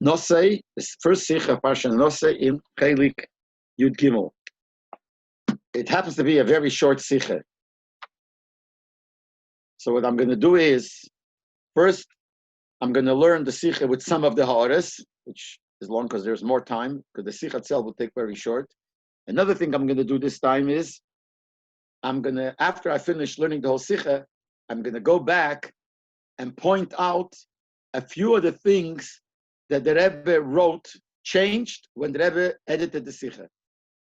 Nosso, the first Sikha, Parsha Nosso in Chelik Yud Gimel. It happens to be a very short Sikha. So what I'm going to do is, first, I'm going to learn the Sikha with some of the Ha'aras, which is long because there's more time, because the Sikha itself will take very short. Another thing I'm going to do this time is, after I finish learning the whole Sikha, I'm going to go back and point out a few of the things that the Rebbe wrote, changed when the Rebbe edited the Sikha.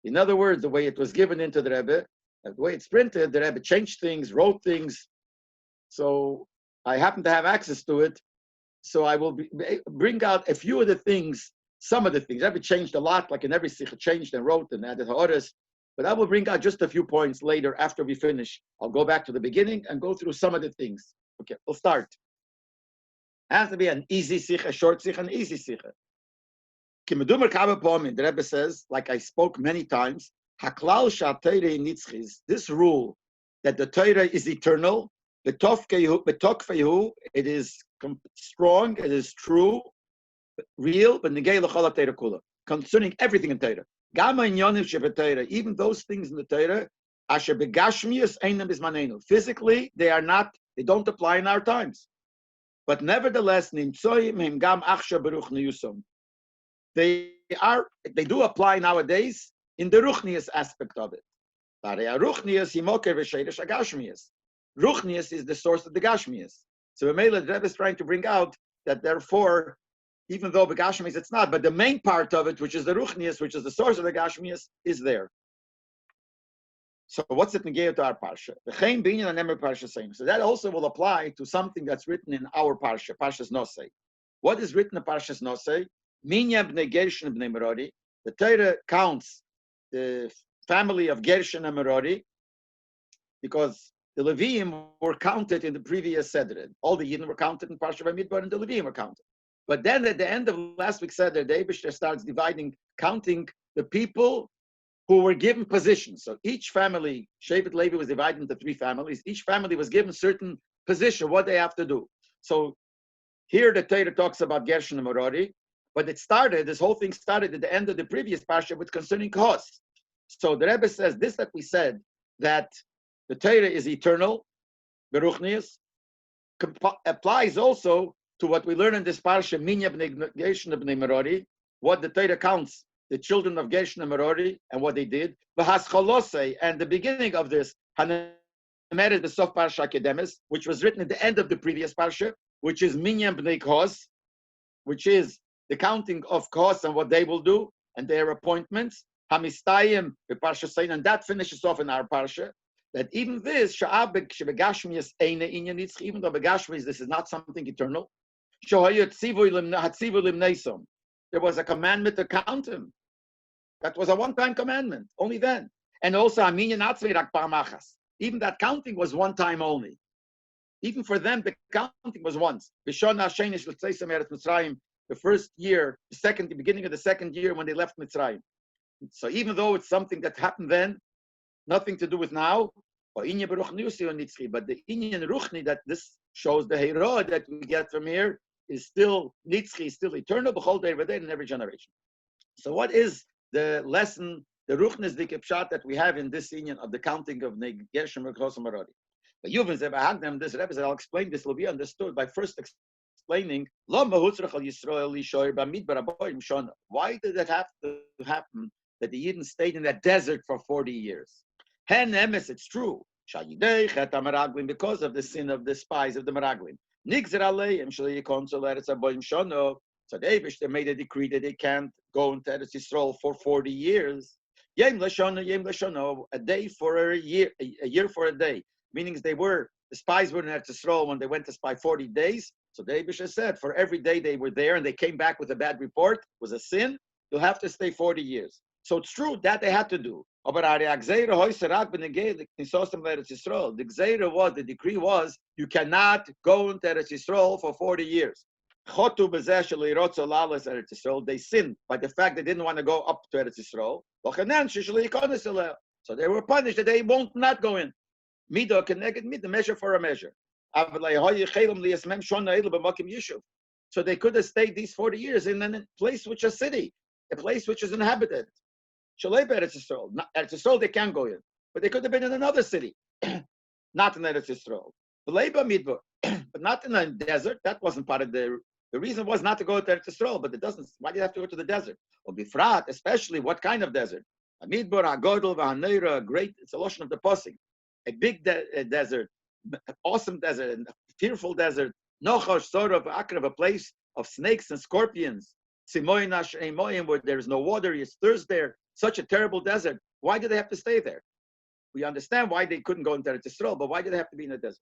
In other words, the way it was given into the Rebbe, the way it's printed, the Rebbe changed things, wrote things. So I happen to have access to it. So I will bring out a few of the things, some of the things. Rebbe changed a lot, like in every Sikha, changed and wrote and added ha'aras. But I will bring out just a few points later after we finish. I'll go back to the beginning and go through some of the things. Okay, we'll start. It has to be an easy Sikha, a short Sikha, an easy Sikha. The Rebbe says, like I spoke many times, this rule that the Torah is eternal, it is strong, it is true, real, but concerning everything in Torah. Even those things in the Torah, physically, they don't apply in our times. But nevertheless, they do apply nowadays in the Ruchnius aspect of it. Ruchnius is the source of the Gashmias. So the Rebbe is trying to bring out that therefore, even though the Gashmias it's not, but the main part of it, which is the Ruchnius, which is the source of the Gashmias, is there. So what's it negate to our parsha? The Chaim Binyan and Emer parsha same. So that also will apply to something that's written in our parsha, Parshas Nosso. What is written in Parshas Nosso? Minya b'nei Gershon b'nei Merari. The Torah counts the family of Gershon and Merari because the Leviim were counted in the previous Seder. All the Yidden were counted in Parsha Vayimidbar, and the Leviim were counted. But then at the end of last week's Seder, the Eibishter starts counting the people who were given positions. So each family, Shevet Levi was divided into 3 families. Each family was given certain position, what they have to do. So here the Torah talks about Gershon and Merari, but this whole thing started at the end of the previous parsha with concerning Kos. So the Rebbe says this that we said, that the Torah is eternal, Beruchnius, applies also to what we learn in this parsha, Minya b'nei Gershon b'nei Merari, what the Torah counts the children of Gershon and Merari and what they did. V'hascholosei, and the beginning of this, Hanemeres b'sof parsha Kedemes, which was written at the end of the previous parsha, which is Minyan b'nei Kos, which is the counting of Kos and what they will do and their appointments. Hamistayim b'parsha Sein, and that finishes off in our parsha. That even this, even though Begashmis, this is not something eternal. There was a commandment to count him. That was a one-time commandment, only then. And also, even that counting was one time only. Even for them, the counting was once. The first year, the beginning of the second year when they left Mitzrayim. So even though it's something that happened then, nothing to do with now, but the Inyan Ruchni that this shows the Hero that we get from here is still Nitzchi, still eternal, b'chol day in every generation. So what is the lesson, the Ruchnis Dikepshat that we have in this Inyan of the counting of Gershom Rekos Maradi? But Yuvan Zebahagnem, this Rebbe said, I'll explain this will be understood by first explaining why did that have to happen that the Yidden stayed in that desert for 40 years? It's true. Because of the sin of the spies of the Meraglim. So they made a decree that they can't go into Eretz Yisrael for 40 years. A day for a year for a day. Meaning the spies were in Eretz Yisrael when they went to spy 40 days. So the Eibishter said, for every day they were there and they came back with a bad report, was a sin, you'll have to stay 40 years. So it's true that they had to do. The decree was, you cannot go into Eretz Yisrael for 40 years. They sinned by the fact they didn't want to go up to Eretz Yisrael. So they were punished that they won't not go in. Midah connected midah, measure for a measure. So So they could have stayed these 40 years in a place which is a city, a place which is inhabited. Shalei Eretz Yisrael. Eretz Yisrael they can go in, but they could have been in another city, not in Eretz Yisrael. Leib Midbar, but not in a desert. That wasn't part of the reason was not to go to Eretz Yisrael, but it doesn't. Why do you have to go to the desert? Or Bifrat, especially what kind of desert? A Midbar, a Godel, a Haneira, a great. It's a lotion of the posing. A big desert, awesome desert, a fearful desert. Nocho, sort of Akrav, a place of snakes and scorpions. Where there is no water, it's thirst there. Such a terrible desert. Why do they have to stay there? We understand why they couldn't go into Eretz Yisrael, but why do they have to be in the desert?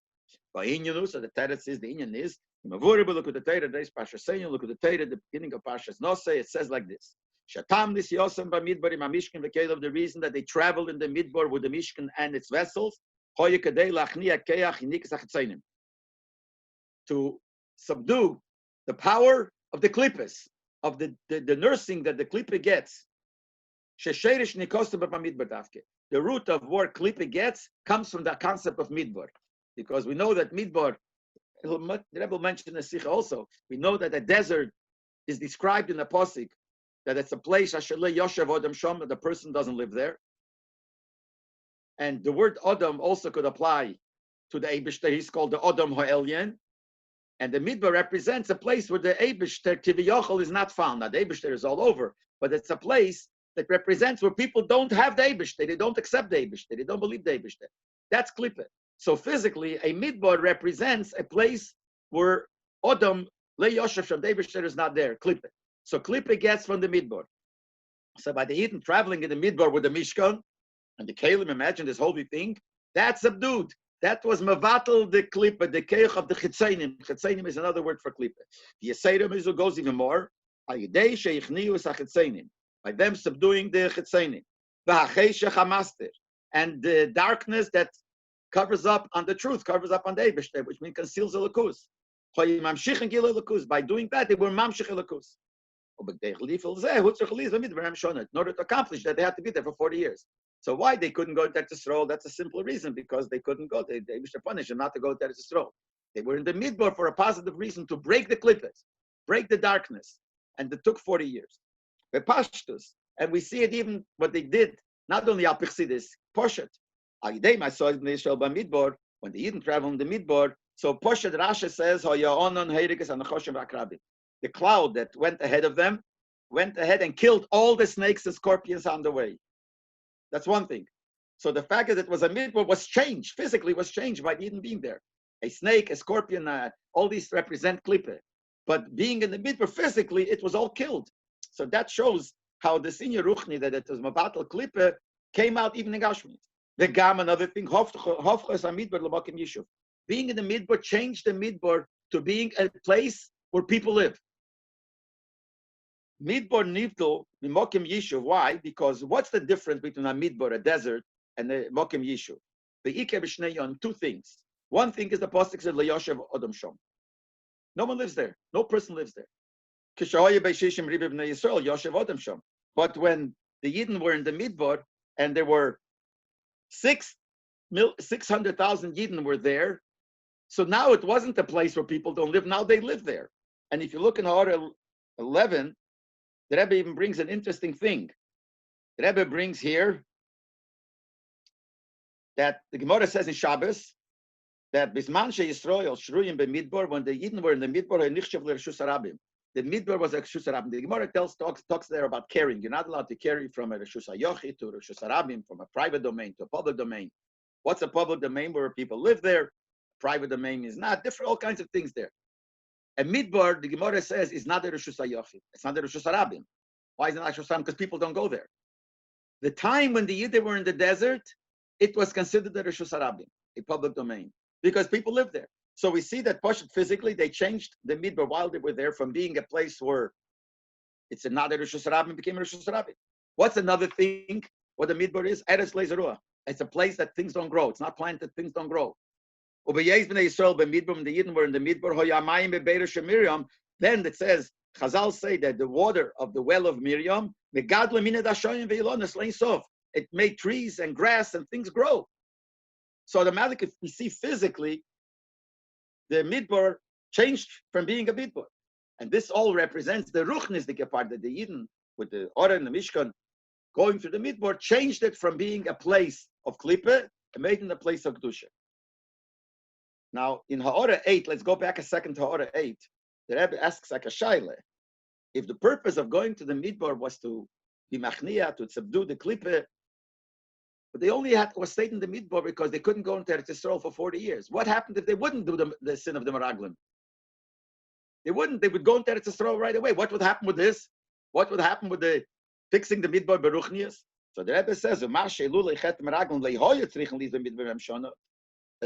So the Teretz is, the Inyan is, look at the Torah, look at the Torah, the beginning of Parshas Nosso, it says like this. Shatam this Yosem Bamidbar Mishkan V'Kelev, the reason that they traveled in the Midbar with the Mishkan and its vessels, to subdue the power of the klippos, of the nursing that the klippe gets. The root of what klippe gets comes from the concept of midbar, because we know that midbar, the Rebbe mentioned in the Sikha also, we know that a desert is described in the Pasuk, that it's a place, that the person doesn't live there. And the word Adam also could apply to the Eibishter. He's called the Adam Ha'elyon. And the Midbar represents a place where the Eibishter Tiviyachol is not found. Now, the Eibishter is all over, but it's a place that represents where people don't have the Eibishter. They don't accept the Eibishter. They don't believe the Eibishter. That's Klippe. So physically, a Midbar represents a place where Adam, Le Yoshev Sham, the Eibishter is not there. Klippe. So Klippe gets from the Midbar. So by the Eden traveling in the Midbar with the Mishkan, and the Kalim, imagine this holy thing, that's subdued. That was Mavatal the Klippe, the Keich of the Chitzainim. Chitzainim is another word for Klippe. The Yeseirim Mizu goes even more. By them subduing the Chitzainim. And the darkness that covers up on the truth, covers up on the Eibishter, which means conceals the Lakus. By doing that, they were Mamshich Lakus. In order to accomplish that, they had to be there for 40 years. So why they couldn't go to Eretz Yisrael? That's a simple reason, because they couldn't go. They wish to punish them not to go to Eretz Yisrael. They were in the Midbar for a positive reason, to break the klippos, break the darkness. And it took 40 years. The Pashtus, and we see it even what they did, not only Al Pichsidis, Poshet. I saw it in Israel by Midbar, when the Eden traveled in the Midbar. So Poshet Rasha says, the cloud that went ahead of them went ahead and killed all the snakes and scorpions on the way. That's one thing. So the fact that it was a midbar was changed, physically was changed by Eden being there. A snake, a scorpion, all these represent klippe. But being in the midbar physically, it was all killed. So that shows how the senior ruchni, that it was mabatal klippe, came out even in Gashmi. The gam, another thing, being in the midbar changed the midbar to being a place where people live. Midbar Nivdol, Mokim Yishuv. Why? Because what's the difference between a Midbar, a desert, and a Mokim Yishuv? The Ike B'Shnei, two things. One thing is the Pasuk said, Le'yoshev Odom Shom. No one lives there. No person lives there. Kishahoye B'Shishim Ribi B'nei Yisrael, Yoshev Odom Shom. But when the Yidden were in the Midbar, and there were 600,000 Yidden were there, so now it wasn't a place where people don't live. Now they live there. And if you look in Ha'or 11, the Rebbe even brings an interesting thing. The Rebbe brings here that the Gemara says in Shabbos that Bisman Yisrael Shruyim B'Midbar, when the Yidden were in the Midbar, the Midbar was a Reshus Harabim. The Gemara talks there about carrying. You're not allowed to carry from a Reshus HaYochid to a Reshus Harabim, from a private domain to a public domain. What's a public domain? Where people live there. Private domain is not. Different, all kinds of things there. A midbar, the Gemara says, is not a Reshus HaYochid. It's not a Reshus Harabim. Why is it not Reshus Harabim? Because people don't go there. The time when the Yidden were in the desert, it was considered a Reshus Harabim, a public domain, because people live there. So we see that Pashat physically, they changed the midbar while they were there from being a place where it's not a Reshus Harabim, became a Reshus Harabim. What's another thing? What the midbar is? Eretz Leizerua. It's a place that things don't grow. It's not planted, things don't grow. When the Yidden were in the Midbar, then it says, Chazal say that the water of the well of Miriam, it made trees and grass and things grow. So automatically, if we see physically, the Midbar changed from being a Midbar. And this all represents the ruchnistic part that the Yidden, with the Orah and the Mishkan, going through the Midbar, changed it from being a place of Klippe and made it a place of Kedusha. Now, in Ha'orah 8, let's go back a second to Ha'orah 8. The Rebbe asks like a shaila. If the purpose of going to the Midbar was to be machnia, to subdue the Klippe, but they only was stayed in the Midbar because they couldn't go into Eretz Yisrael for 40 years. What happened if they wouldn't do the sin of the Meraglim? They wouldn't. They would go into Eretz Yisrael right away. What would happen with this? What would happen with the fixing the Midbar Beruchnias? So the Rebbe says, and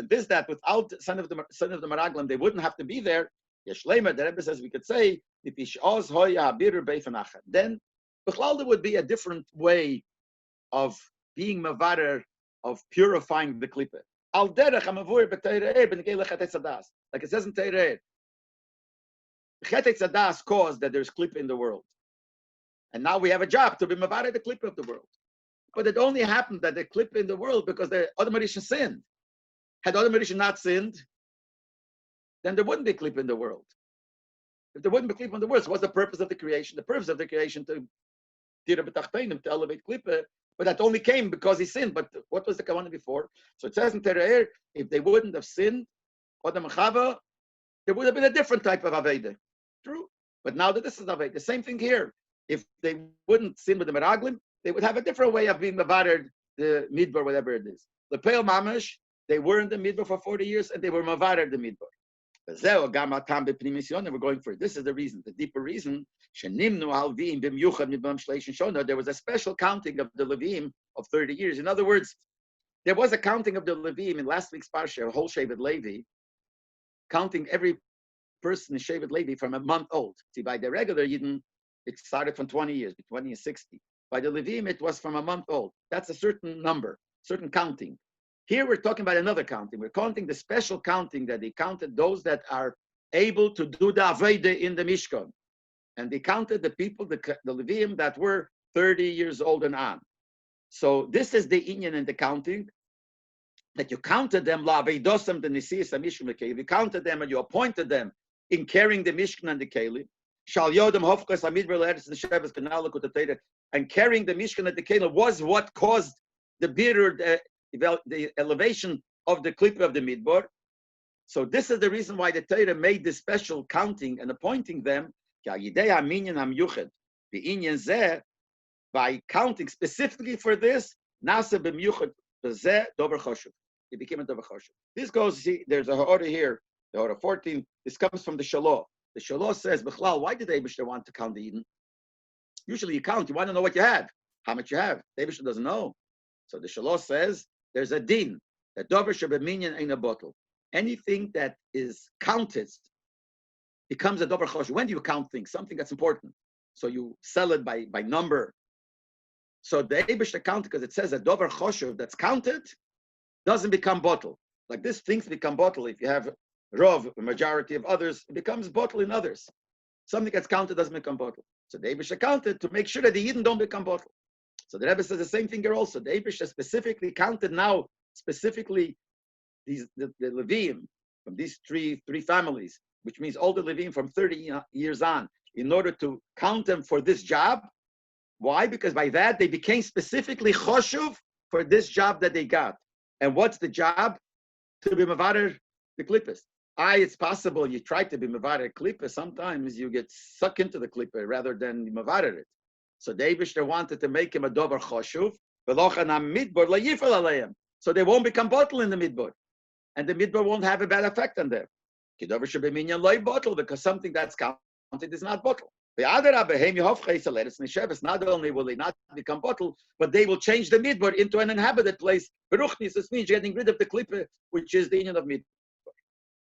this, that without son of the Meraglim, they wouldn't have to be there. Yeshleima, the Rebbe says, we could say, then there would be a different way of being mavarer, of purifying the klippe. Al derech hamavur b'teireh ben gelech chet etzadas. Like it says in Teireh, chet etzadas caused that there's klippe in the world, and now we have a job to be mavarer the klippe of the world. But it only happened that the klippe in the world because the other Marisha sinned. Had other Marisha not sinned, then there wouldn't be klippe in the world. If there wouldn't be klippe in the world, so what's the purpose of the creation? The purpose of the creation to elevate klippe. But that only came because he sinned. But what was the kavanah before? So it says in Tereir, if they wouldn't have sinned, there would have been a different type of Aveda. True. But now that this is Aveda, the same thing here. If they wouldn't sin with the Meraglim, they would have a different way of being Mavared, the Midbar, whatever it is. The Peil Mamash, they were in the Midbar for 40 years and they were Mavared the Midbar. And we're going for it. This is the reason, the deeper reason. There was a special counting of the Levim of 30 years. In other words, there was a counting of the Levim in last week's Parsha, whole Shevet Levi, counting every person in Shevet Levi from a month old. See, by the regular Yidden, it started from 20 years, 20 and 60. By the Levim, it was from a month old. That's a certain number, certain counting. Here we're talking about another counting. We're counting the special counting that they counted those that are able to do the Aveda in the Mishkan. And they counted the people, the Levim, that were 30 years old and on. So this is the inyan in the counting, that you counted them, la aveidosam the nisiyas hamishkan kelim. You counted them and you appointed them in carrying the Mishkan and the kelim. Shal yodam hofkas hamidbar le'eretz nesheves kanal l'kutatayda. And carrying the Mishkan and the kelim was what caused the bitter, the elevation of the klippe of the midbar. So this is the reason why the Torah made this special counting and appointing them. The by counting specifically for this, Nasa b'miyuchad b'zeh dover choshev. It became a dover choshev. This goes, see, there's a order here, the order 14. This comes from the Shalah. The Shalah says, B'chlal, why did Eibishter want to count the Eden? Usually you count, you want to know what you have, how much you have. Eibishter doesn't know. So the Shalah says, there's a din, that dover shebeminyan ain't a bottle. Anything that is counted becomes a dover choshev. When do you count things? Something that's important. So you sell it by number. So the Eibishter count, because it says a dover choshev that's counted doesn't become bottle. Like this, things become bottle. If you have rov, a majority of others, it becomes bottle in others. Something that's counted doesn't become bottle. So the Eibishter counted to make sure that the Yidden don't become bottle. So the Rebbe says the same thing here also. The Eibishter specifically counted now, specifically the Levim from these three families, which means all the Levim from 30 years on, in order to count them for this job. Why? Because by that, they became specifically choshuv for this job that they got. And what's the job? To be mavarer the klippes. It's possible you try to be mavarer klippes, sometimes you get sucked into the klippe rather than mavarer it. So the Eibishter wanted to make him a dover choshuv, so they won't become bottle in the midbar. And the midbar won't have a bad effect on them. Leib bottle, because something that's counted is not bottle. Not only will they not become bottle, but they will change the midbar into an inhabited place. Beruchnis, this means getting rid of the klippe, which is the union of midbar.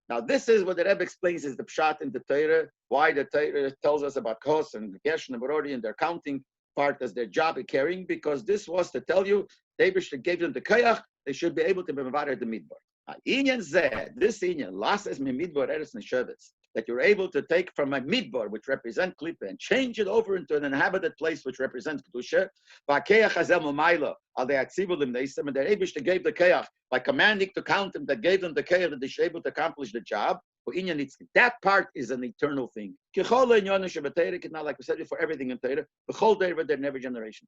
Now, this is what the Rebbe explains is the pshat in the Torah, why the Torah tells us about Kos and Gershon and Barori and their counting part as their job of carrying, because this was to tell you, David gave them the koyach, they should be able to be mevarer the midbar. This inyan, lasses me midbar eretz nesheves, that you're able to take from a midbar, which represent klippe, and change it over into an inhabited place, which represents kedusha. V'akeach hazel mamayla, al de'atzivulim neisem, and the Eibishter gave the keach by commanding to count them, that gave them the keach that they should be able to accomplish the job. That part is an eternal thing. Not like we said before, everything in Torah. The whole day of every generation.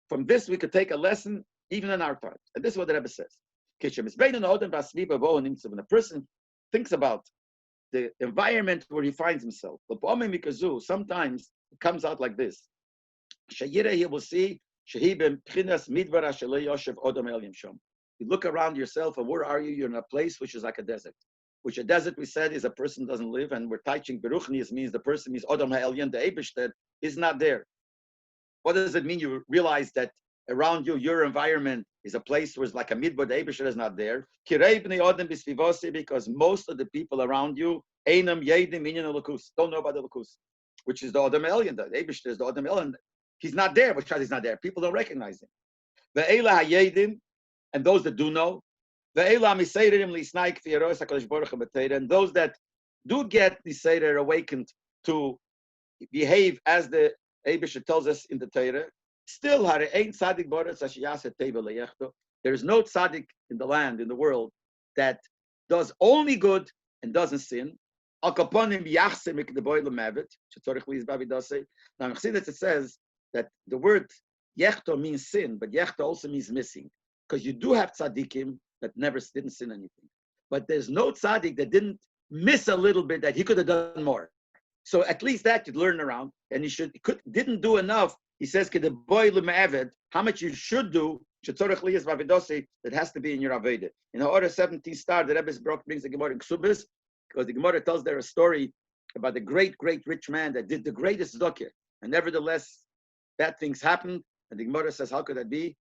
From this we could take a lesson even in our times. And this is what the Rebbe says. When a person thinks about the environment where he finds himself, sometimes it comes out like this. He will see, you look around yourself, and where are you? You're in a place which is like a desert. Which a desert, we said, is a person doesn't live, and we're teaching Beruchnius means the person means Odom Ha'elyon, the Eibishter, is not there. What does it mean? You realize that around you, your environment is a place where it's like a midbar, the Eibishter is not there. Because most of the people around you, don't know about the Lakus, which is the Odom Ha'elyon, the Eibishter is the Odom Ha'elyon. He's not there, which he's not there. People don't recognize him. And those that do know, and those that do get the Seder awakened to behave as the Eibishter tells us in the Torah, still there is no tzaddik in the land, in the world, that does only good and doesn't sin. Now, it says that the word yechto means sin, but yechto also means missing. Because you do have tzaddikim that didn't sin anything. But there's no tzaddik that didn't miss a little bit, that he could have done more. So at least that you'd learn around. And didn't do enough. He says, how much you should do, that has to be in your Aveda. In the order 17 star, the Rebbe's Brock brings the Gemara in Ksubis, because the Gemara tells there a story about the great, great rich man that did the greatest tzedakah. And nevertheless, bad things happened. And the Gemara says, how could that be?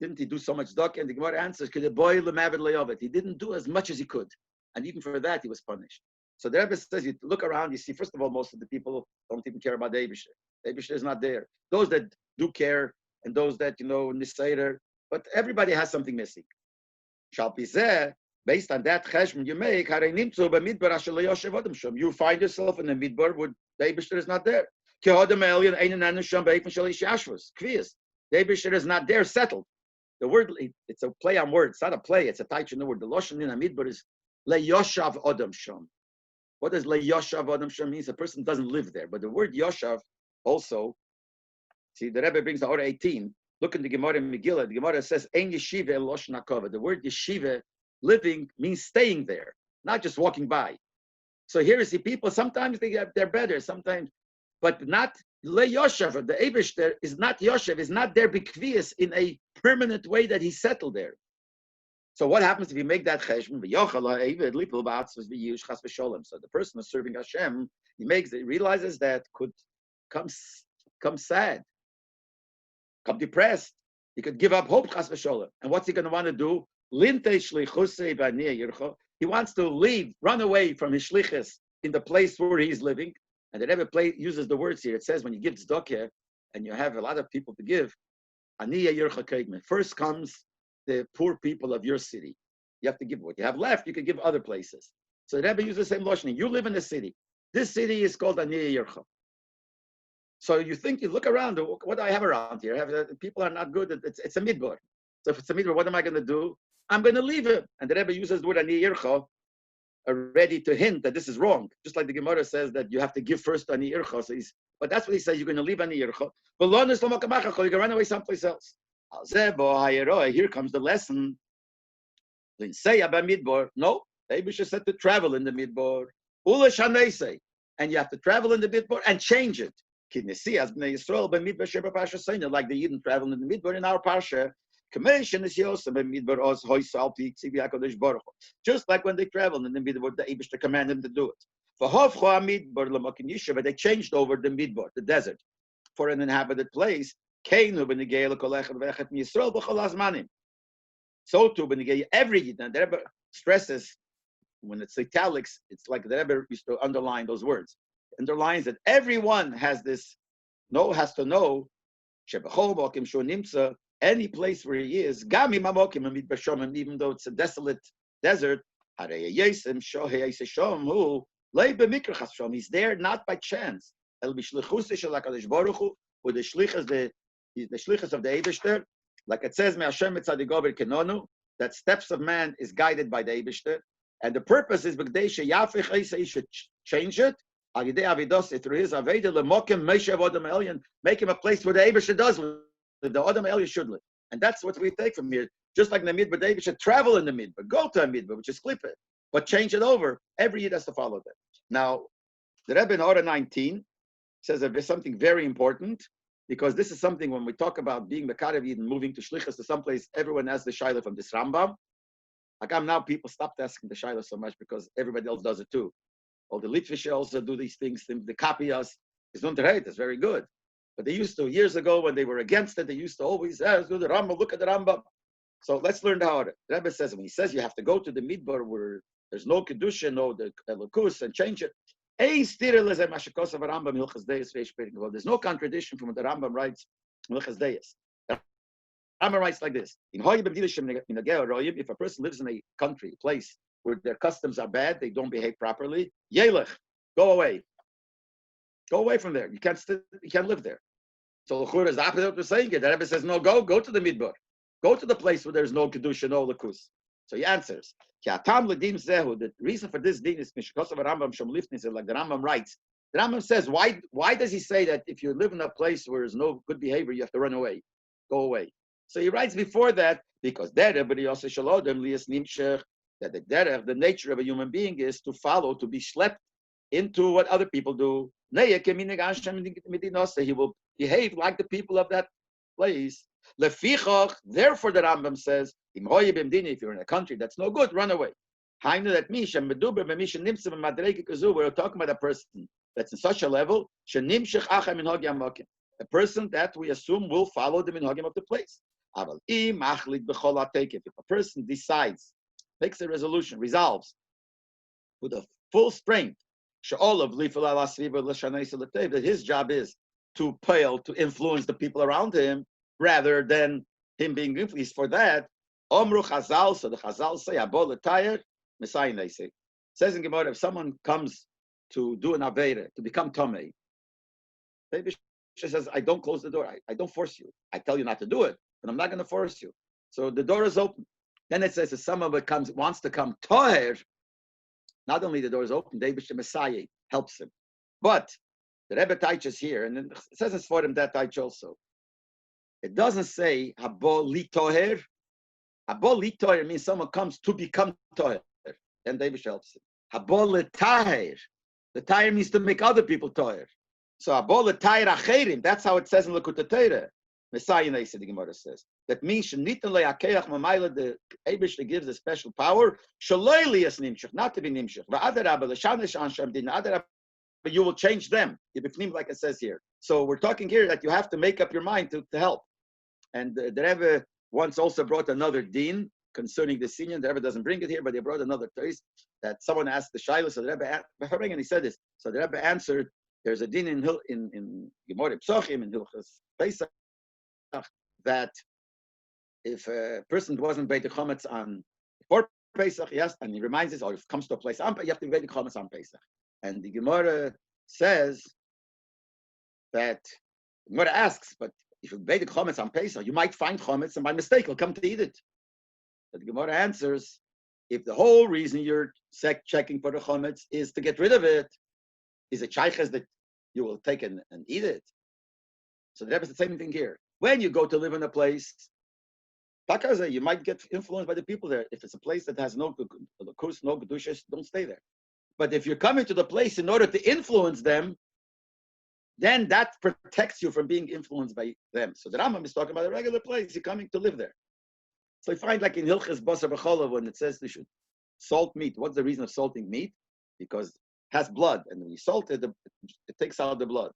Didn't he do so much tzedakah? And the Gemara answers, he didn't do as much as he could. And even for that, he was punished. So the Rebbe says, you look around, you see, first of all, most of the people don't even care about the Eibishter. The Eibishter is not there. Those that do care, and those that, Nisayder, but everybody has something missing. Based on that cheshbon you make, you find yourself in the midbar where the Eibishter is not there. The Eibishter is not there, settled. The word, it's a play on words. It's not a play, it's a taich in the word. The Lashon in the midbar is le'yoshav odom sham. What does le'yoshav odom sham mean? A person doesn't live there. But the word yoshav also, see, the Rebbe brings the order 18. Look in the Gemara in Megillah. The Gemara says, Ein yeshiva el loshon hakavod. The word yeshiva, living, means staying there, not just walking by. So here you see people, sometimes they're better, sometimes, but not le'yoshav. The Eibishter is not yoshev, is not there b'kvius in a permanent way that he's settled there. So what happens if you make that cheshbon? So the person who's serving Hashem, he realizes that could come sad, come depressed. He could give up hope, chas v'sholem. And what's he going to want to do? He wants to leave, run away from his shlichus in the place where he's living. And the Rebbe uses the words here. It says when you give tzedakah and you have a lot of people to give, first comes the poor people of your city. You have to give what you have left. You can give other places. So the Rebbe uses the same loshon. You live in a city. This city is called Aniya Yercha. So you look around. What do I have around here? People are not good. It's a midbar. So if it's a midbar, what am I going to do? I'm going to leave it. And the Rebbe uses the word Aniya Yercha, ready to hint that this is wrong. Just like the Gemara says that you have to give first Aniya Yercha. So but that's what he says. You're going to leave Aniya Yercha. You can run away someplace else. Here comes the lesson. No, the Eibishter said to travel in the midbar. And you have to travel in the midbar and change it. Like the Yidden travel in the midbar in our parsha. Just like when they traveled in the midbar, the Eibishter commanded them to do it. But they changed over the midbar, the desert, for an inhabited place. So too, every Yidden, the Rebbe stresses, when it's italics, it's like the Rebbe used to underline those words. Underlines that everyone has to know, any place where he is, even though it's a desolate desert, he's there not by chance. With the shlichus of the Eibishter, like it says, that steps of man is guided by the Eibishter, And the purpose is he should change it. Through his make him a place where the Eibusha does live, the Adam Eliyah should live. And that's what we take from here. Just like in the Midbar, David should travel in the Midbar, go to a Midbar, which is Klippah, but change it over. Every year has to follow that. Now, the Rebbe in Order 19 says that there's something very important, because this is something when we talk about being Mekarev and moving to Shlichus to someplace, everyone has the Shaila from this Rambam. Like now, people stopped asking the Shaila so much because everybody else does it too. All the Litvish also do these things. They copy us. It's not right. It's very good. But they used to, years ago, when they were against it, they used to always ask, do the Rambam, look at the Rambam. So let's learn how it. The Rebbe says, when he says you have to go to the Midbar where there's no Kedusha, no the Elokus, and change it. Well, there's no contradiction from what the Rambam writes in Hilchos Deis. The Rambam writes like this: if a person lives in a country, place where their customs are bad, they don't behave properly, Yelech, go away. Go away from there. You can't live there. So L'chura is the opposite of what we're saying here. The Rebbe says, no, go to the Midbar. Go to the place where there's no Kedusha, no Lakus. So he answers, the reason for this din is like the Rambam writes. The Rambam says, why does he say that if you live in a place where there's no good behavior, you have to run away? Go away. So he writes before that, because that the the nature of a human being is to follow, to be schlepped into what other people do. He will behave like the people of that place. Therefore, the Rambam says, if you're in a country that's no good, run away. That means we're talking about a person that's in such a level, a person that we assume will follow the minhagim of the place. If a person decides, makes a resolution, resolves with a full strength, that his job is to influence the people around him rather than him being influenced. For that, Omru Chazal, so the Chazal say, Abol Tayr, Messiah, they say. Says in Gemara, if someone comes to do an Aveira, to become Tomei, Leib says, I don't close the door. I don't force you. I tell you not to do it, but I'm not going to force you. So the door is open. Then it says, if someone wants to come Toher, not only the door is open, the Messiah helps him. But the Rebbe teaches here, and it says it's for him that teach also. It doesn't say Habo li Toher. Habo li Toher means someone comes to become Toher. Then David helps him. Habo le Taher. The Taher means to make other people Toher. So Habo le Taher acherim. That's how it says in Lekutei Torah. Messiah, the Gemara says. That means Shenitan le Akeach Mamayla. The Eibishter gives a special power. Shaloi lias nimshach, not to be nimshach. Va'adarabba l'shanish ansham din adarabba. But you will change them, like it says here. So we're talking here that you have to make up your mind to help. And the Rebbe once also brought another din concerning the senior. The Rebbe doesn't bring it here, but they brought another case that someone asked the Shaila. So the Rebbe, and he said this. So the Rebbe answered, there's a din in Gemara Psochim, in Hilchos Pesach, that if a person wasn't Beit Chometz on before Pesach, yes, and he reminds us, or if it comes to a place, you have to be Beit Chometz on Pesach. And the Gemara says that, the Gemara asks, but if you made the chometz on Pesach, you might find chometz and by mistake you'll come to eat it. But the Gemara answers, if the whole reason you're checking for the chometz is to get rid of it, is it shayches that you will take and eat it? So the Rebbe is the same thing here. When you go to live in a place, you might get influenced by the people there. If it's a place that has no kus, no kedushas, don't stay there. But if you're coming to the place in order to influence them, then that protects you from being influenced by them. So the Rambam is talking about a regular place. You're coming to live there. So you find like in Hilchos Basar B'Cholav when it says they should salt meat. What's the reason of salting meat? Because it has blood. And when you salt it, it takes out the blood.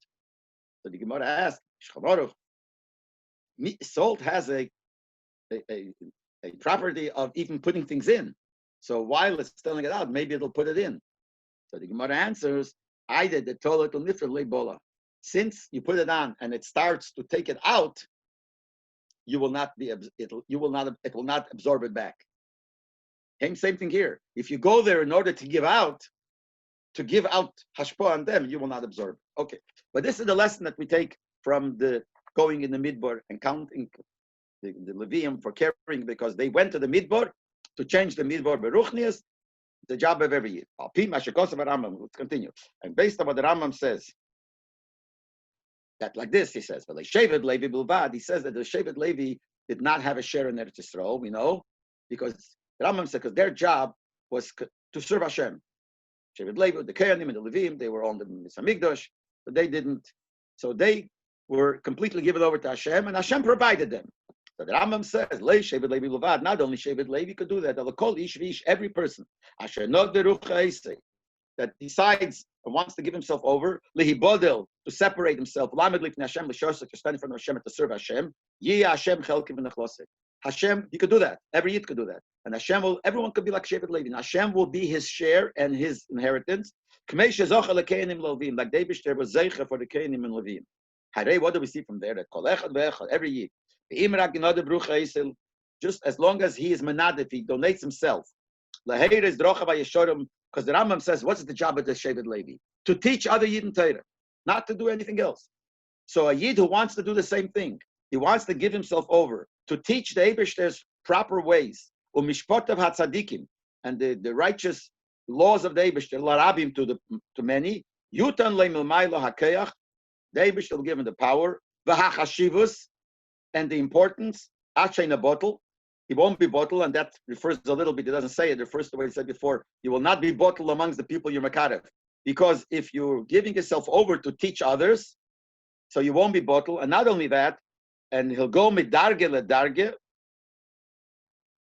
So the Gemara asks, Schapiro, salt has a property of even putting things in. So while it's telling it out, maybe it'll put it in. So the Gemara answers, "Either the toilet will nifra leibola." Since you put it on and it starts to take it out, it will not absorb it back. Same thing here. If you go there in order to give out hashpah on them, you will not absorb it. Okay, but this is the lesson that we take from the going in the midbar and counting the Levium for carrying, because they went to the midbar to change the midbar beruchnias. The job of every Yid. Let's continue. And based on what the Rambam says, that like this, he says, he says that the Shevet Levi did not have a share in Eretz Yisrael, we know, because the Rambam said, because their job was to serve Hashem. Shevet Levi, the Kohanim and the Levim, they were on the Mikdash, but they didn't. So they were completely given over to Hashem, and Hashem provided them. So the Rambam says, Shevet Levi Levad, not only Shevet Levi could do that, every person, that decides and wants to give himself over, lihibodel, to separate himself, lamed lifnei Hashem, l'shosek, to stand in front of Hashem and to serve Hashem, yi Hashem chelkim v'nechlosek. Hashem, he could do that. Every Yid could do that. And Hashem will, everyone could be like Shevet Levi. Hashem will be his share and his inheritance. K'mei shezocha leKehanim Levim, like David there was zeicha for the Kehanim and Levim. Harei, what do we see from there? That kol echad ve'echad, every Yid, ve'imrak ginode brucha yisel, just as long as he is menadef, he donates himself. Laheiris drocha v'yeshorim, because the Rambam says, what's the job of the Shevet Levi? To teach other Yid in Torah, not to do anything else. So a Yid who wants to do the same thing, he wants to give himself over to teach the Eibishter's proper ways, umishpotav hatzadikim, and the righteous laws of the Eibishter, larabim to many, yutan le'milmaylo hakeach, the Eibishter will give him the power, v'hachashivus, and the importance, achain a bottle. He won't be bottled, and that refers a little bit, it doesn't say it, it refers to what he said before. You will not be bottled amongst the people you're makarev. Because if you're giving yourself over to teach others, so you won't be bottled, and not only that, and he'll go midarge ledarge,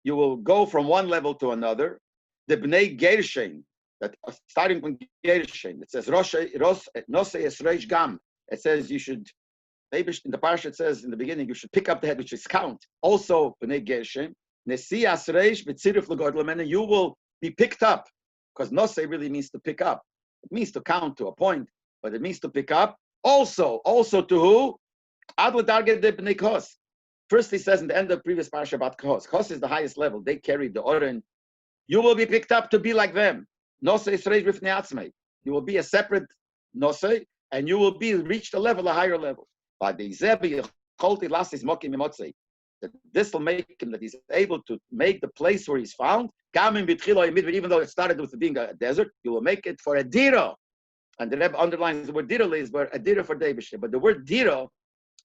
you will go from one level to another. The bnei gershen, that starting from gershen, it says Nosso esreish gam. It says you should, maybe in the parsha it says in the beginning, you should pick up the head, which is count. Also, b'nei Gershon, nesi asreish b'tziruf l'godlam, and you will be picked up, because Nosso really means to pick up. It means to count to a point, but it means to pick up. Also to who? Ad l'dargeh de b'nei Kos. First, he says in the end of the previous parsha about Kos. Kos is the highest level. They carry the Oren. You will be picked up to be like them. Nosso esreish b'fnei atzmei. You will be a separate Nosso, and you will be reach a higher level. That this will make him, that he's able to make the place where he's found, even though it started with being a desert, you will make it for a dira. And the Rebbe underlines the word dira is a dira for David. But the word dira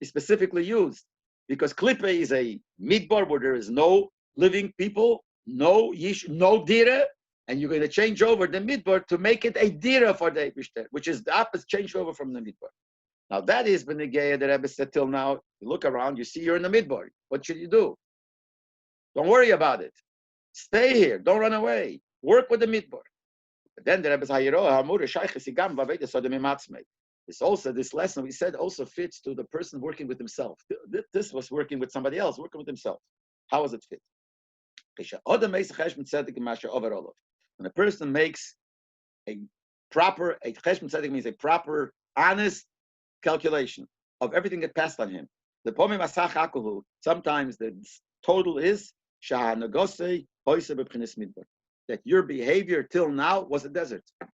is specifically used because klippe is a midbar where there is no living people, no dira, and you're going to change over the midbar to make it a dira for David, which is the opposite, change over from the midbar. Now that is Benegeya, the Rebbe said till now, you look around, you see you're in the midbar. What should you do? Don't worry about it. Stay here. Don't run away. Work with the midbar. But then the Rebbe said, this lesson we said also fits to the person working with himself. This was working with somebody else, working with himself. How does it fit? When a person makes a proper, a cheshbon tzedek means a proper, honest calculation of everything that passed on him. Sometimes the total is that your behavior till now was a desert. It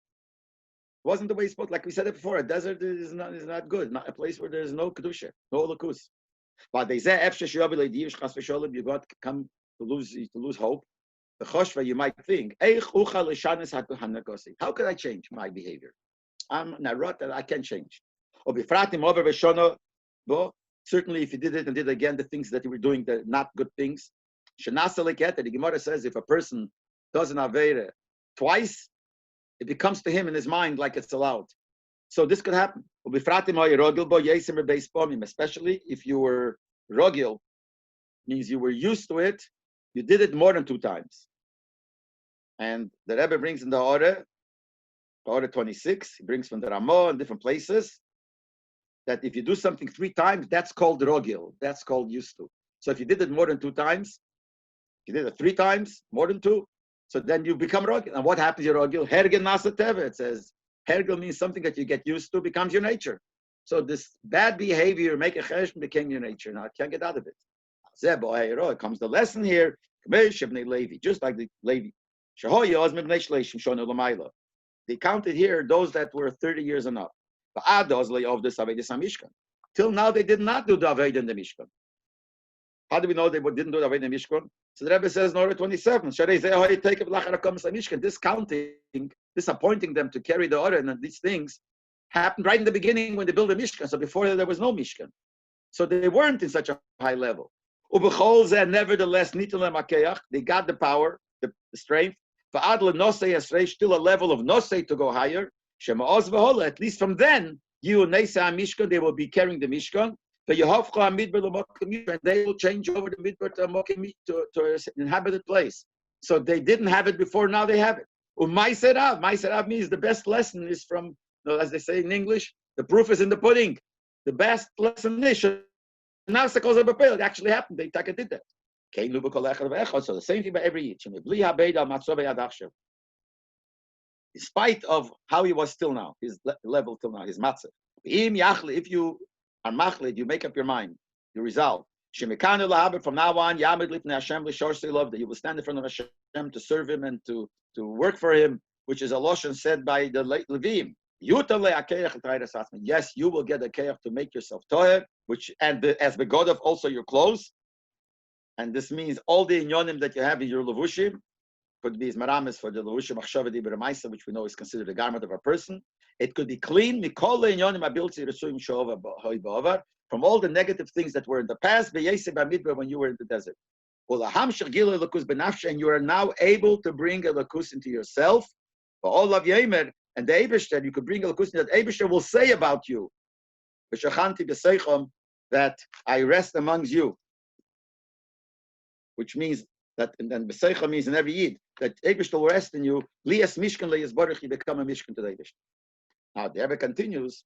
wasn't the way he spoke. Like we said it before, a desert is not good. Not a place where there is no kedusha, no lakus. But they say you got to come to lose hope. The choshva, you might think, how could I change my behavior? I'm not that I can change. Certainly, if you did it and did it again, the things that you were doing, the not good things. The Gemara says if a person does an avera twice, it becomes to him in his mind like it's allowed. So this could happen. Especially if you were rogil, means you were used to it, you did it more than 2 times. And the Rebbe brings in the Order 26, he brings from the Ramah and different places, that if you do something 3 times, that's called rogil. That's called used to. So if you did it more than 2 times, you did it 3 times, more than 2, so then you become rogil. And what happens, you're rogil? Hergel nasa teva. It says, hergel means something that you get used to, becomes your nature. So this bad behavior, make a cheshbon, became your nature. Now I can't get out of it. It comes the lesson here, just like the Levi. They counted here those that were 30 years and up. Till now, they did not do the Aved in the Mishkan. How do we know they didn't do it in the Mishkan? So the Rebbe says in order 27, discounting, disappointing them to carry the order and these things happened right in the beginning when they built the Mishkan. So before that, there was no Mishkan. So they weren't in such a high level. Nevertheless, they got the power, the strength. Still a level of Nosso to go higher. At least from then, you and Mishkan, they will be carrying the Mishkan. And they will change over the midbar to an inhabited place. So they didn't have it before, now they have it. Maiserav means the best lesson is from, as they say in English, the proof is in the pudding. The best lesson is it actually happened. They did that. So the same thing by every Yid. In spite of how he was till now, his level till now, his matzah. If you are machlid, you make up your mind, you resolve. From now on, that you will stand in front of Hashem to serve Him and to work for Him, which is a loshon said by the late Levim. Yes, you will get a keach to make yourself toher, as the god of also your clothes. And this means all the inyonim that you have in your levushim could be maramis for the levushim achshavadi b'remaisa, which we know is considered a garment of a person. It could be clean from all the negative things that were in the past, when you were in the desert. And you are now able to bring a lakus into yourself. And the Eibishter, you could bring a lakus that Eibishter will say about you, that I rest amongst you. Which means that, and then B'seicha means in every Yid, that Eibishter will rest in you, Lias Mishkan Lias Baruch, you become a Mishkan to the Eibishter. Now, the Rebbe continues,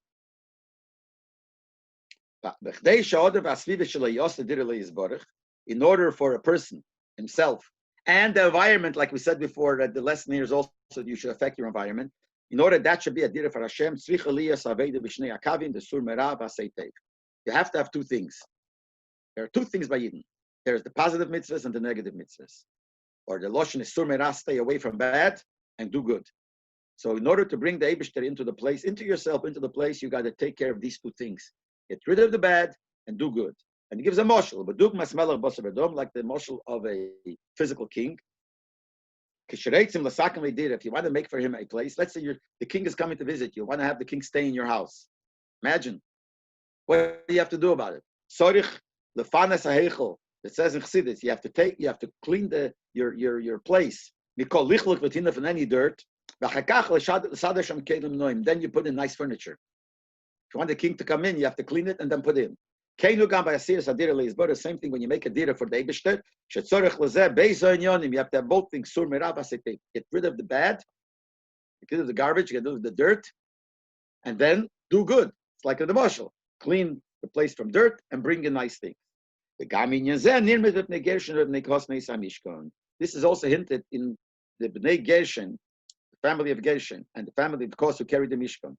in order for a person, himself, and the environment, like we said before, that the lesson here is also that you should affect your environment, in order that should be a dira for Hashem, you have to have two things. There are two things by Yidden. There's the positive mitzvahs and the negative mitzvahs. Or the Loshen is sur merah, stay away from bad and do good. So in order to bring the Eibishter into the place, into yourself, into the place, you got to take care of these two things. Get rid of the bad and do good. And he gives a moshel, like the moshel of a physical king. If you want to make for him a place, let's say the king is coming to visit you, want to have the king stay in your house. Imagine. What do you have to do about it? Sorich lefanas haheichel. It says in Chassidus, you have to clean your place. Mikol lichluch v'tinaf from any dirt. Then you put in nice furniture. If you want the king to come in, you have to clean it and then put in. The same thing when you make a dira for the Eibishter. You have to have both things. Get rid of the bad, get rid of the garbage, get rid of the dirt, and then do good. It's like a devotional. Clean the place from dirt and bring in nice things. This is also hinted in the Bnei Gershon, the family of Gershon, and the family of Kos who carried the Mishkan.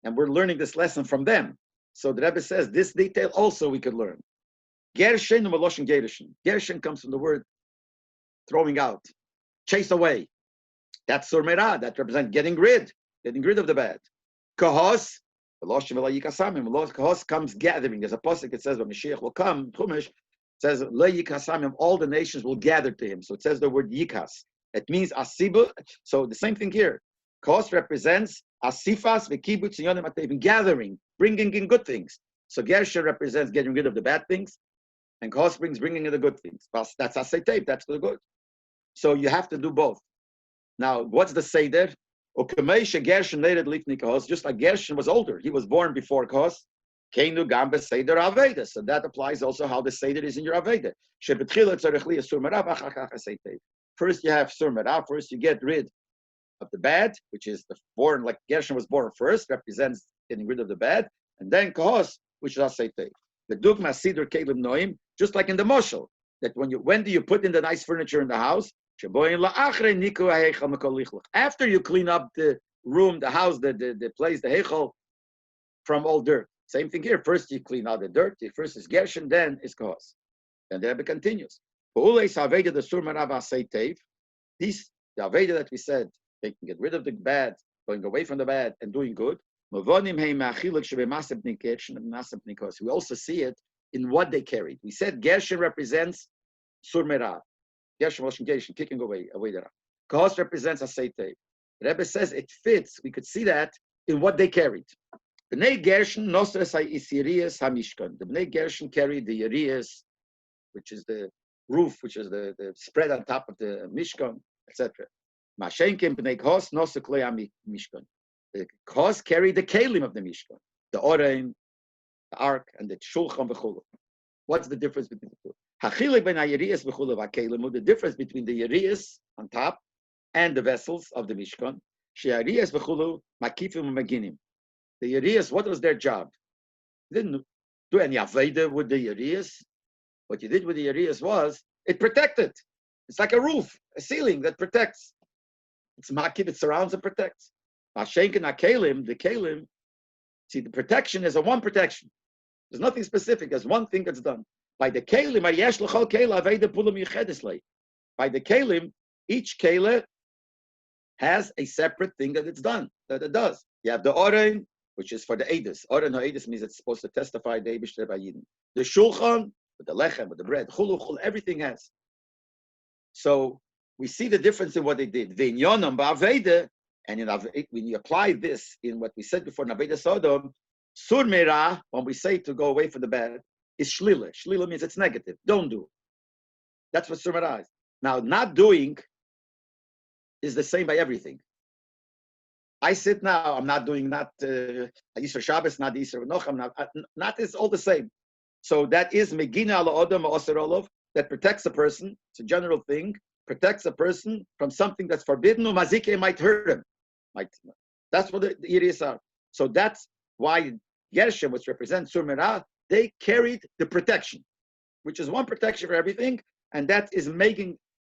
And we're learning this lesson from them. So the Rebbe says this detail also we could learn. Gershon and Meloshin Gershon. Gershon comes from the word throwing out, chase away. That's sur merah, that represents getting rid of the bad. Kahos, Kahos comes gathering. There's a pasuk that says when Mashiach will come, Chumash says all the nations will gather to him. So it says the word yikas. It means asibu. So the same thing here. Kahos represents asifas v'kibbutz yonim atevim, gathering, bringing in good things. So Gershon represents getting rid of the bad things, and Kahos brings bringing in the good things. That's asetev, that's the good. So you have to do both. Now, what's the seder? Just like Gershon was older, he was born before Kahos. Keinu gam seder aveda. So that applies also how the seder is in your aveda. First you have sur merah. First you get rid of the bad, which is the born, like Gershon was born first, represents getting rid of the bad, and then Kahos, which is aseitei. The dugma sidur kelim noim, just like in the moshel, that when do you put in the nice furniture in the house? After you clean up the room, the house, the place, the heichal, from all dirt. Same thing here. First you clean out the dirt. First is Gershon, then is Kahos. And the Rebbe continues. These, the Aveda that we said, they can get rid of the bad, going away from the bad, and doing good. We also see it in what they carried. We said Gershon represents Sur Merah. Gershon, kicking away there. Kahos represents Asay Tev. The Rebbe says it fits. We could see that in what they carried. The Bnei Gershon, Nosso is Yiriyas HaMishkan. The Bnei Gershon carried the Yiriyas, which is the roof, which is the spread on top of the Mishkan, etc. Mashenkim Bnei Kahos, Nosso Klei Mishkan. The Kahos carried the Kelim of the Mishkan, the Orein, the Ark, and the Shulchan v'chulu. What's the difference between the two? Hachilek ben hayiriyas v'chulu v'kelim. The difference between the Yiriyas on top and the vessels of the Mishkan. She'yiriyas v'chulu makifim u'maginim. The Yiriyas, what was their job? They didn't do any aveda with the Yiriyas. What you did with the Yiriyas was it protected. It's like a roof, a ceiling that protects. It's makif, it surrounds and protects. Mashenkin HaKelim, the Kelim, see, the protection is a one protection. There's nothing specific. There's one thing that's done. By the Kelim, by the Kelim, each Kele has a separate thing that it's done, that it does. You have the Orein, which is for the Eidos. Orein Eidos means it's supposed to testify the Eibishter Vayidin. The Shulchan, with the Lechem, with the bread, Chulu, everything has. So we see the difference in what they did. V'inyonim ba'aveda, and when you apply this in what we said before, Naveda Sodom, Sur Merah, when we say to go away from the bad, is Shlila. Shlila means it's negative. Don't do. That's what Sur Merah is. Now, not doing is the same by everything. I sit now, I'm not doing Yisra Shabbos, not Yisra Nocham, not is all the same. So that is Megina ala Odom Oser Olov, that protects a person. It's a general thing. Protects a person from something that's forbidden, or mazike might hurt him. That's what the Yiriyas are. So that's why Gershon, which represents Sur Merah, they carried the protection, which is one protection for everything, and that is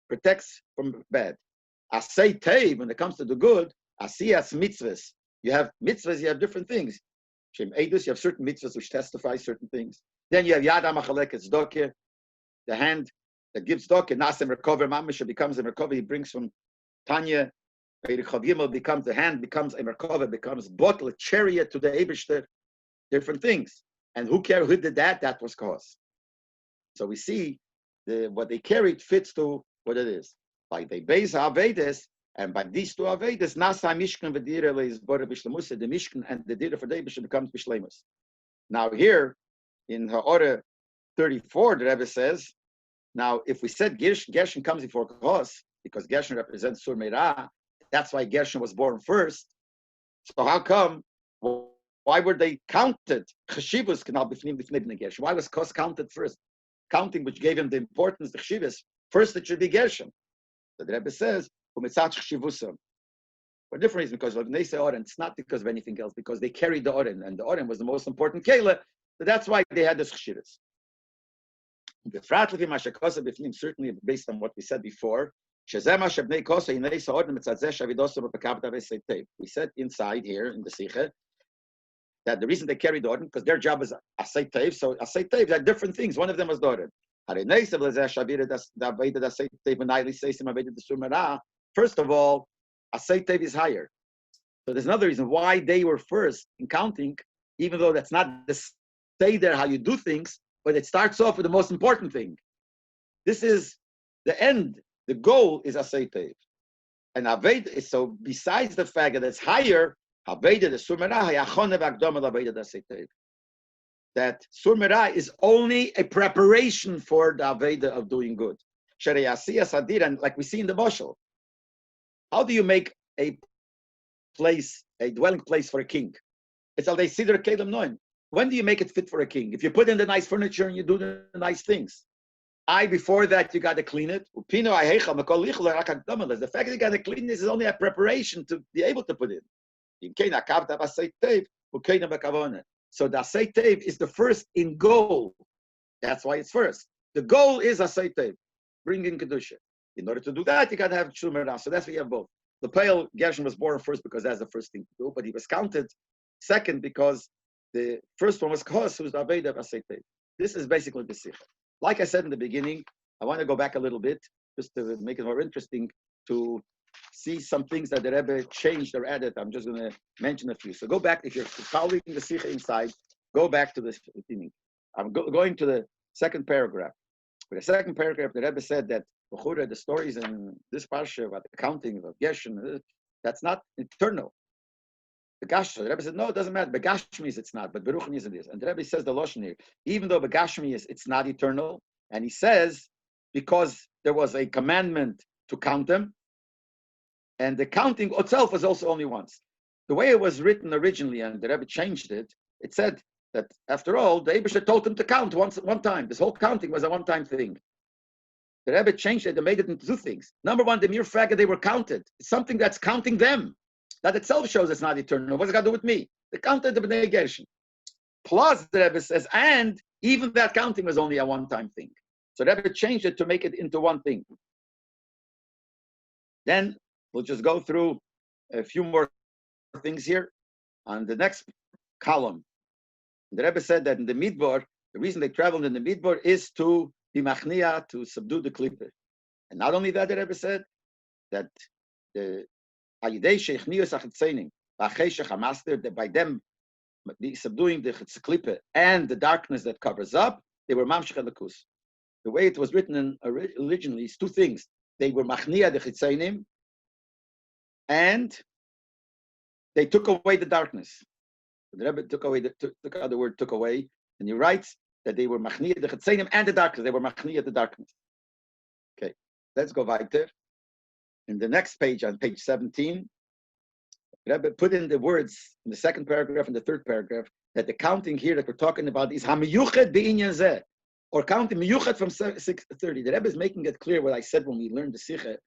protects from bad. Asay Tev, when it comes to the good, Asiyas mitzvahs. You have mitzvahs, you have different things. Shem Eidus, you have certain mitzvahs which testify certain things. Then you have Yad HaMachaleket Tzedakah, the hand that gives Tzedakah, Nasem Recover, Mamisha becomes a Recover, he brings from Tanya, becomes the hand, becomes a Merkava, becomes bottle, a chariot to the Eibishter, different things. And who did that? That was Kahos. So we see what they carried fits to what it is. Like they base Avedes, and by these two Avedes, Nasa Mishkan V'Dira is Bora Bishlemusa, the Mishkan and the Dira for the Eibishter becomes Bishlemus. Now here, in Ha'orah 34, the Rebbe says, now if we said Gershon comes before Kahos, because Gershon represents Sur Merah, that's why Gershon was born first. So how come? Why were they counted? Cheshivus cannot be b'fnei Gershon. Why was Kahos counted first? Counting, which gave him the importance, the Cheshivus. First, it should be Gershon. So the Rebbe says, "Umitzat Cheshivusam." For different reasons, because when they say Oren, it's not because of anything else, because they carried the Oren, and the Oren was the most important Kele. So that's why they had this Cheshivus. Certainly based on what we said before. We said inside here in the Sikha that the reason they carried the Orden because their job is Asay Tev. So Asay Tev had different things. One of them was the Orden. First of all, Asay Tev is higher. So there's another reason why they were first in counting, even though that's not the stay there how you do things, but it starts off with the most important thing. This is the end. The goal is Asay Tev. And Aved is so besides the fact that it's higher, Aved the Sur Merah hayachone v'akdoma l'Aved Asay Tev. That Sur Merah is only a preparation for the Aved of doing good. Sherei Asiyas Adir, and like we see in the Moshel, how do you make a place, a dwelling place for a king? It's al siddur kelim noim. When do you make it fit for a king? If you put in the nice furniture and you do the nice things. Before that, you got to clean it. The fact that you got to clean this is only a preparation to be able to put it. So the Asay Tev is the first in goal. That's why it's first. The goal is Asay Tev, bringing Kedusha. In order to do that, you got to have Sur Merah. So that's why you have both. The Pale Gershon was born first because that's the first thing to do, but he was counted second because the first one was Kahos, who's the Aved of Asay Tev. This is basically the Sikha. Like I said in the beginning, I want to go back a little bit just to make it more interesting to see some things that the Rebbe changed or added. I'm just going to mention a few. So go back, if you're following the Sikha inside, go back to the beginning. I'm going to the second paragraph. For the second paragraph, the Rebbe said that the stories in this parsha about the counting of Geshen, that's not eternal. The Rebbe said, no, it doesn't matter. Begashmi it's not, but Beruchni it is. And the Rebbe says the Lashon here, even though Begashmi it's not eternal, and he says, because there was a commandment to count them, and the counting itself was also only once. The way it was written originally, and the Rebbe changed it, it said that after all, the Eibusha told them to count one time. This whole counting was a one-time thing. The Rebbe changed it and made it into two things. Number one, the mere fact that they were counted. It's something that's counting them. That itself shows it's not eternal. What's it got to do with me? They counted the Bnei Gershon. Plus, the Rebbe says, and even that counting was only a one-time thing. So the Rebbe changed it to make it into one thing. Then we'll just go through a few more things here. On the next column, the Rebbe said that in the Midbar, the reason they traveled in the Midbar is to be machnia, to subdue the klippe. And not only that, the Rebbe said that the that by them subduing the klippe and the darkness that covers up, they were mamshech elikus. The way it was written originally is two things. They were machnia the chitzainim, and they took away the darkness. The Rebbe took out the word took away, and he writes that they were machnia the chitzainim and the darkness. They were machnia the darkness. Okay, let's go weiter. In the next page, on page 17, the Rebbe put in the words in the second paragraph and the third paragraph that the counting here that we're talking about is hamiyuchet b'inyan zeh, or counting miyuchet from 6:30. The Rebbe is making it clear what I said when we learned the Sikha,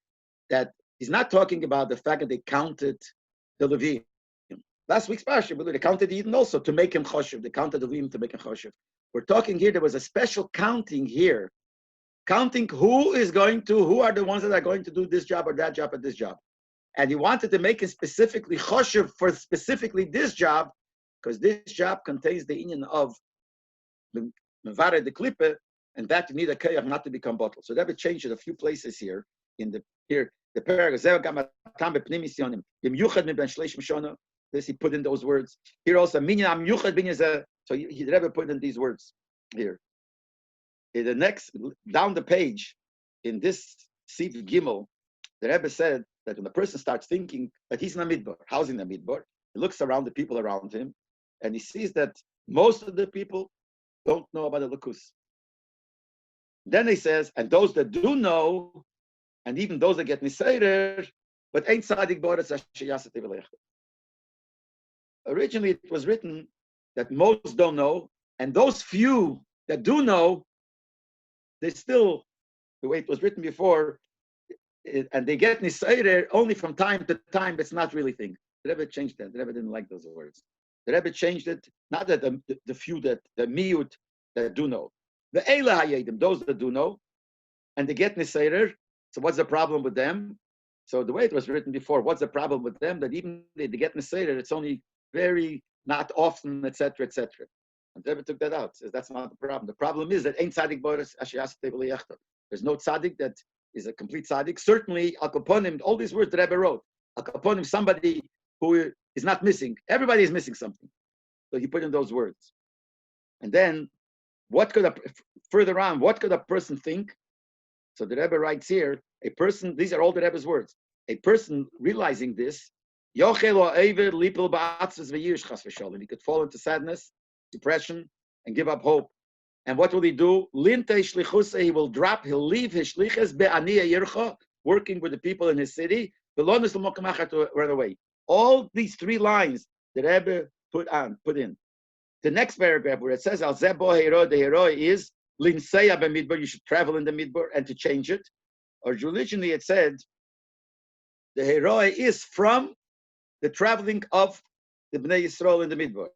that he's not talking about the fact that they counted the Levim. Last week's parsha, they counted the Eden also to make him choshev. They counted the Levim to make him choshev. We're talking here, there was a special counting here, counting who are the ones that are going to do this job or that job or this job. And he wanted to make it specifically choshev for specifically this job, because this job contains the inyan of the mevare the klippe, and that you need a kayach not to become bottle. So that would change it a few places here. The paragraph. This he put in those words. Here also, so he never put in these words here. In the next, down the page, in this Sif Gimel, the Rebbe said that when the person starts thinking that he's in the midbar, how's in the midbar? He looks around the people around him, and he sees that most of the people don't know about the Lukus. Then he says, and those that do know, and even those that get nisayrer, but ain't sadik boras ashiyasat evelech. Originally, it was written that most don't know, and those few that do know, they still, the way it was written before, and they get nisayrer only from time to time. It's not really thing. The Rebbe changed that. The Rebbe didn't like those words. The Rebbe changed it. Not that the few that the miut that do know, the eila hayedim, those that do know, and they get nisayrer. So what's the problem with them? So the way it was written before, what's the problem with them? That even they get nisayrer, it's only very not often, etc., etc. And the Rebbe took that out. Says that's not the problem. The problem is that ain't tzaddik boras ashiyasat evelech. There's no tzaddik that is a complete tzaddik. Certainly, al kaponim, all these words that Rebbe wrote, al kaponim, somebody who is not missing. Everybody is missing something. So he put in those words. And then, further on, what could a person think? So the Rebbe writes here, a person, these are all the Rebbe's words, a person realizing this, he could fall into sadness, depression, and give up hope. And what will he do? He will drop, he'll leave his shlichus working with the people in his city, to run away. All these three lines the Rebbe put in. The next paragraph where it says, Al Zebo Hero, the hero is Linseya b'midbar, you should travel in the midbar, and to change it. Originally it said, the hero is from the traveling of the Bnei Yisrael in the midbar.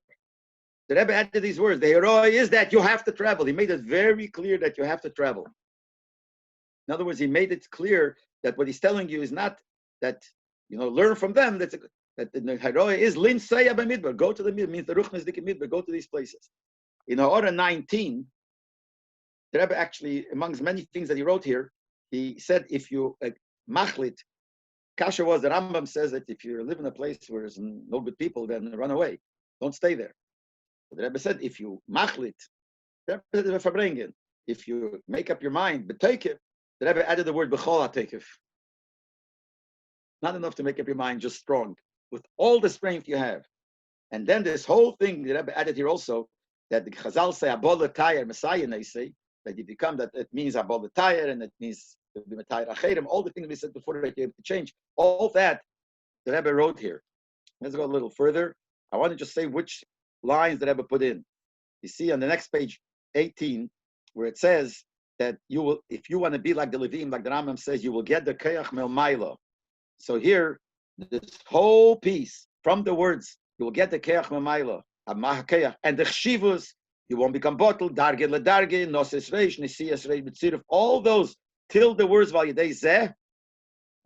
The Rebbe added these words. The hero is that you have to travel. He made it very clear that you have to travel. In other words, he made it clear that what he's telling you is not that, learn from them. That the hero is Linseya b'midbar. Go to the midbar. Means the Ruchnas Dik midbar. Go to these places. In Ha'ora 19, the Rebbe actually, amongst many things that he wrote here, he said if you machlit, Kasha was, the Rambam says that if you live in a place where there's no good people, then run away. Don't stay there. The Rebbe said, if you machlit, If you make up your mind, but take it, the Rebbe added the word b'chol hatekef. Not enough to make up your mind, just strong, with all the strength you have. And then this whole thing, the Rebbe added here also, that the Chazal say, Abol Tayar Messiah, they say, that you become, that it means Abol Tayar, and it means to be Matayar Acherim, all the things we said before that you have to change. All that, the Rebbe wrote here. Let's go a little further. I want to just say which lines the Rebbe put in. You see on the next page, 18, where it says that you will, if you want to be like the Levim, like the Rambam says, you will get the Keach Mel Maila. So here, this whole piece, from the words, you will get the Keach Memaila, and the Chshivus, you won't become bottled, Darge Ledarge, Noses Reish, Nesias Reish, B'tziruf, all those, till the words Validei Zeh,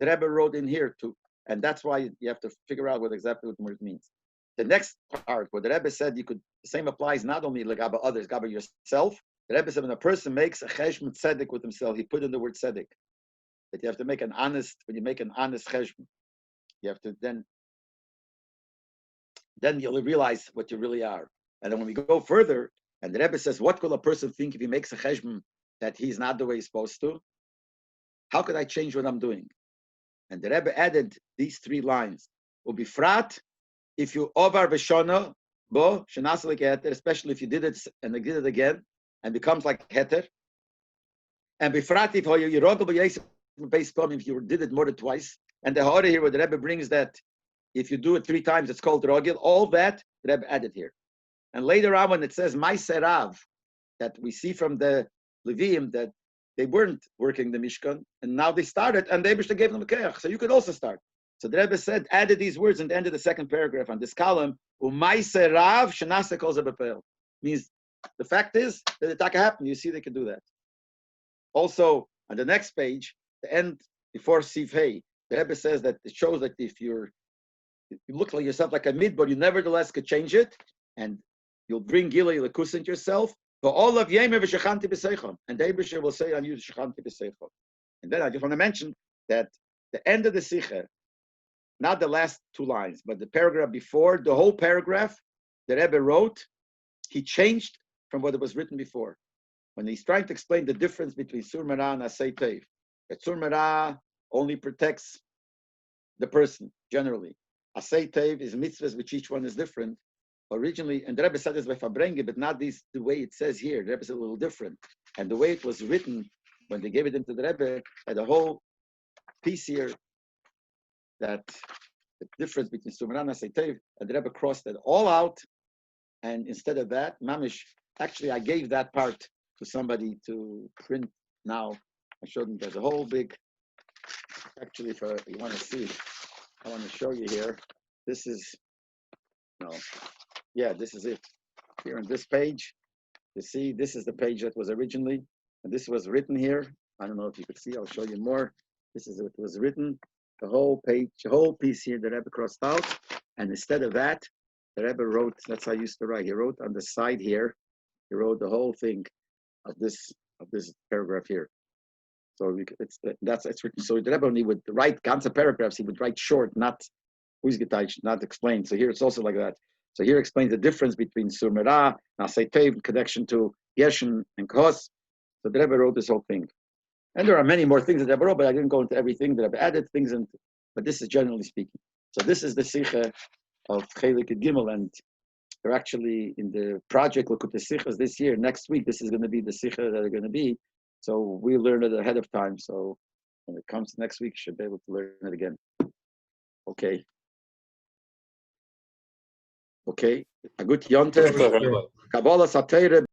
the Rebbe wrote in here too. And that's why you have to figure out exactly what the word means. The next part, where the Rebbe said you could, the same applies not only Legaba others, Gaba yourself. The Rebbe said when a person makes a cheshbon tzedek with himself, he put in the word tzedek. That you have to make an honest, when you make an honest cheshbon, you have to then you'll realize what you really are. And then when we go further, and the Rebbe says, what will a person think if he makes a cheshbon that he's not the way he's supposed to? How could I change what I'm doing? And the Rebbe added these three lines. Ubifrat, if you over v'shona, bo, shenasa heter, especially if you did it and did it again, and becomes like heter. And bifrat, if you rogel b'yesem, if you did it more than twice. And the Hora here, where the Rebbe brings that, if you do it 3 times, it's called rogel. All that, the Rebbe added here. And later on, when it says Maiserav, that we see from the Levim that they weren't working the Mishkan, and now they started, and the Eibishter gave them a keach. So you could also start. So the Rebbe said, added these words in the end of the second paragraph on this column, Umaiserav shenasa kol zebepel. Means the fact is that the taka happened. You see, they can do that. Also, on the next page, the end before Siv Hey, the Rebbe says that it shows that if you look like yourself like a midbar, you nevertheless could change it, and you'll bring Gilei Lekus into yourself. For all of Yemer v'shachanti b'seichon, and the Eibishter will say on you shachanti b'seichon. And then I just want to mention that the end of the Sikha, not the last 2 lines, but the paragraph before, the whole paragraph, the Rebbe wrote, he changed from what it was written before. When he's trying to explain the difference between Sur Merah and Asay Teiv, that Sur Merah only protects the person, generally. Asay Teiv is mitzvahs, which each one is different. Originally, and the Rebbe said this by Fabrenge, but not this, the way it says here. The Rebbe said a little different. And the way it was written, when they gave it into the Rebbe, had a whole piece here that the difference between Sumaran and Asay, and the Rebbe crossed it all out. And instead of that, Mamish, actually, I gave that part to somebody to print now. I showed them there's a whole big, actually, if you want to see, I want to show you here. This is, this is it. Here on this page, you see, this is the page that was originally, and this was written here. I don't know if you could see, I'll show you more. This is what was written, the whole page, the whole piece here, the Rebbe crossed out. And instead of that, the Rebbe wrote, that's how I used to write, he wrote on the side here, he wrote the whole thing of this paragraph here. So it's written. So the Rebbe only would write ganze paragraphs, he would write short, not explained. So here it's also like that. So here explains the difference between Sur Merah, Asay Teiv, connection to Yeshen and Kos. So the Rebbe wrote this whole thing. And there are many more things that the Rebbe wrote, but I didn't go into everything. The Rebbe added things, but this is generally speaking. So this is the Sikha of Chelik Gimel, and they're actually in the project Lekutei Sichas this year. Next week, this is going to be the Sikha that are going to be. So we learn it ahead of time. So when it comes next week, you should be able to learn it again. Okay. A good Yonte. Kabbalah Satire.